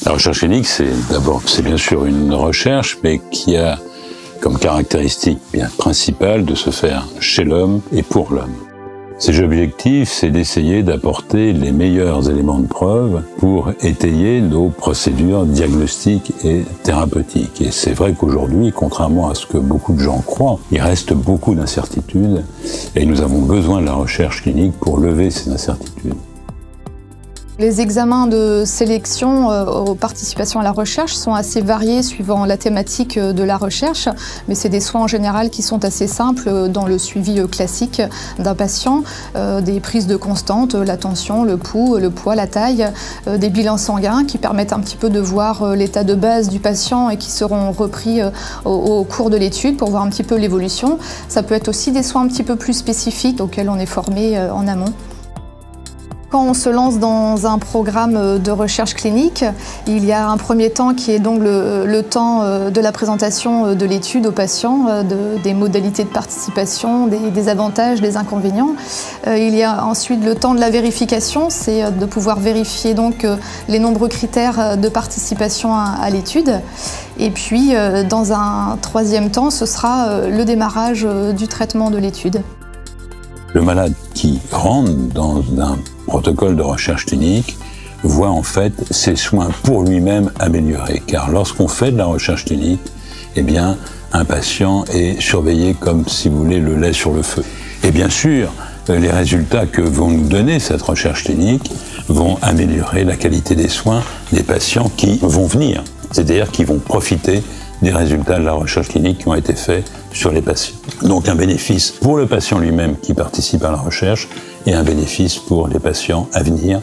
La recherche clinique, c'est bien sûr une recherche, mais qui a comme caractéristique bien principale de se faire chez l'homme et pour l'homme. Ces objectifs, c'est d'essayer d'apporter les meilleurs éléments de preuve pour étayer nos procédures diagnostiques et thérapeutiques. Et c'est vrai qu'aujourd'hui, contrairement à ce que beaucoup de gens croient, il reste beaucoup d'incertitudes et nous avons besoin de la recherche clinique pour lever ces incertitudes. Les examens de sélection aux participations à la recherche sont assez variés suivant la thématique de la recherche, mais c'est des soins en général qui sont assez simples dans le suivi classique d'un patient, des prises de constante, la tension, le pouls, le poids, la taille, des bilans sanguins qui permettent un petit peu de voir l'état de base du patient et qui seront repris au cours de l'étude pour voir un petit peu l'évolution. Ça peut être aussi des soins un petit peu plus spécifiques auxquels on est formé en amont. Quand on se lance dans un programme de recherche clinique, il y a un premier temps qui est donc le temps de la présentation de l'étude aux patients, des modalités de participation, des avantages, des inconvénients. Il y a ensuite le temps de la vérification, c'est de pouvoir vérifier donc les nombreux critères de participation à l'étude. Et puis, dans un troisième temps, ce sera le démarrage du traitement de l'étude. Le malade qui rentre dans un protocole de recherche clinique voit en fait ses soins pour lui-même améliorés. Car lorsqu'on fait de la recherche clinique, eh bien, un patient est surveillé comme, si vous voulez, le lait sur le feu. Et bien sûr, les résultats que vont nous donner cette recherche clinique vont améliorer la qualité des soins des patients qui vont venir, c'est-à-dire qui vont profiter des résultats de la recherche clinique qui ont été faits sur les patients. Donc un bénéfice pour le patient lui-même qui participe à la recherche et un bénéfice pour les patients à venir.